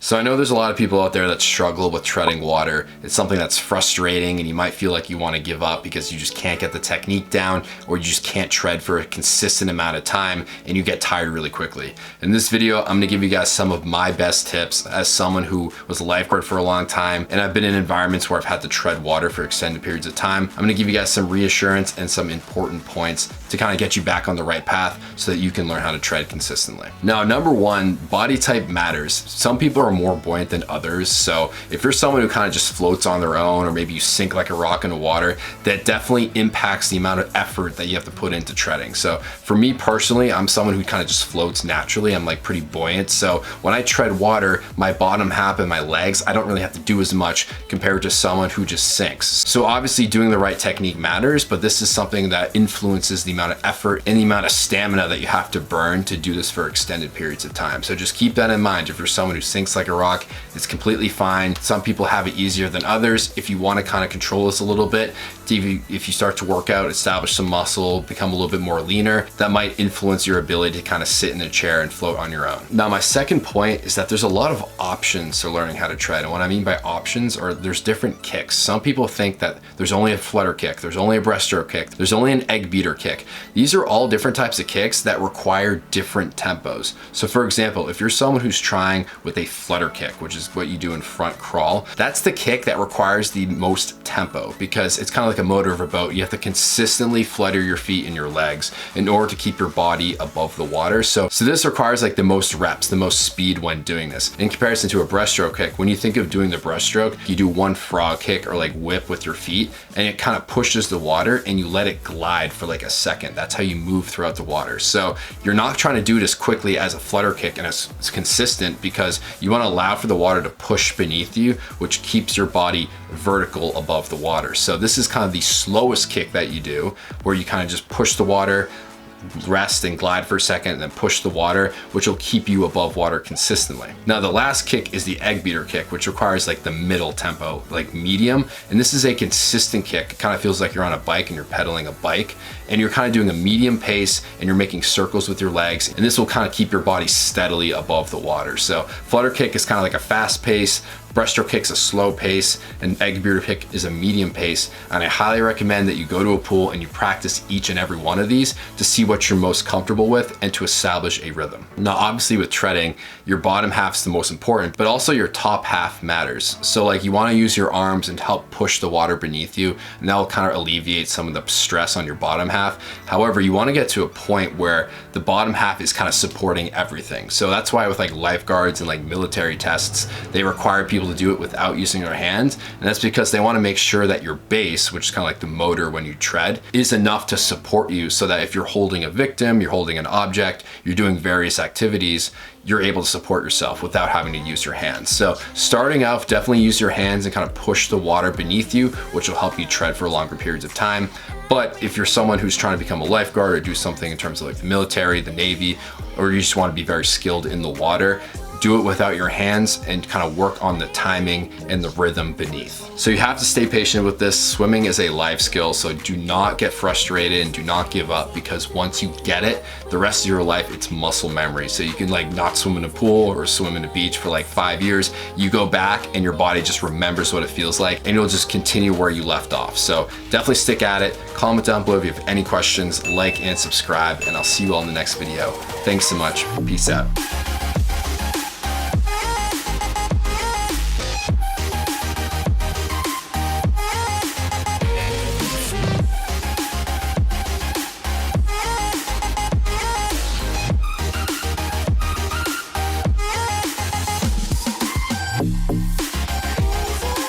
So I know there's a lot of people out there that struggle with treading water. It's something that's frustrating and you might feel like you want to give up because you just can't get the technique down, or you just can't tread for a consistent amount of time and you get tired really quickly. In this video, I'm gonna give you guys some of my best tips as someone who was a lifeguard for a long time, and I've been in environments where I've had to tread water for extended periods of time. I'm gonna give you guys some reassurance and some important points to kind of get you back on the right path so that you can learn how to tread consistently. Now, number one, body type matters. Some people are more buoyant than others. So if you're someone who kind of just floats on their own, or maybe you sink like a rock in the water, that definitely impacts the amount of effort that you have to put into treading. So for me personally, I'm someone who kind of just floats naturally. I'm like pretty buoyant. So when I tread water, my bottom half and my legs, I don't really have to do as much compared to someone who just sinks. So obviously doing the right technique matters, but this is something that influences the amount of effort and the amount of stamina that you have to burn to do this for extended periods of time. So just keep that in mind. If you're someone who sinks like a rock, it's completely fine. Some people have it easier than others. If you want to kind of control this a little bit, if you start to work out, establish some muscle, become a little bit more leaner, that might influence your ability to kind of sit in a chair and float on your own. Now, my second point is that there's a lot of options to learning how to tread. And what I mean by options are there's different kicks. Some people think that there's only a flutter kick, there's only a breaststroke kick, there's only an egg beater kick. These are all different types of kicks that require different tempos. So for example, if you're someone who's trying with a flutter kick, which is what you do in front crawl, that's the kick that requires the most tempo because it's kind of like a motor of a boat. You have to consistently flutter your feet and your legs in order to keep your body above the water. So this requires like the most reps, the most speed when doing this. In comparison to a breaststroke kick, when you think of doing the breaststroke, you do one frog kick or like whip with your feet, and it kind of pushes the water and you let it glide for like a second. That's how you move throughout the water. So you're not trying to do it as quickly as a flutter kick and as consistent because you want to allow for the water to push beneath you, which keeps your body vertical above the water. So this is kind of the slowest kick that you do, where you kind of just push the water, rest and glide for a second, and then push the water, which will keep you above water consistently. Now, the last kick is the egg beater kick, which requires like the middle tempo, like medium. And this is a consistent kick. It kind of feels like you're on a bike and you're pedaling a bike, and you're kind of doing a medium pace and you're making circles with your legs. And this will kind of keep your body steadily above the water. So flutter kick is kind of like a fast pace, breaststroke kick's a slow pace, and egg beater kick is a medium pace. And I highly recommend that you go to a pool and you practice each and every one of these to see what you're most comfortable with and to establish a rhythm. Now, obviously with treading, your bottom half's the most important, but also your top half matters. So like you want to use your arms and help push the water beneath you, and that will kind of alleviate some of the stress on your bottom half. However, you want to get to a point where the bottom half is kind of supporting everything. So that's why with like lifeguards and like military tests, they require people to do it without using their hands. And that's because they want to make sure that your base, which is kind of like the motor when you tread, is enough to support you so that if you're holding a victim, you're holding an object, you're doing various activities, you're able to support yourself without having to use your hands. So starting out, definitely use your hands and kind of push the water beneath you, which will help you tread for longer periods of time. But if you're someone who's trying to become a lifeguard or do something in terms of like the military, the Navy, or you just want to be very skilled in the water, do it without your hands and kind of work on the timing and the rhythm beneath. So you have to stay patient with this. Swimming is a life skill, so do not get frustrated and do not give up, because once you get it, the rest of your life, it's muscle memory. So you can like not swim in a pool or swim in a beach for like 5 years. You go back and your body just remembers what it feels like, and you'll just continue where you left off. So definitely stick at it. Comment down below if you have any questions, like and subscribe, and I'll see you all in the next video. Thanks so much. Peace out.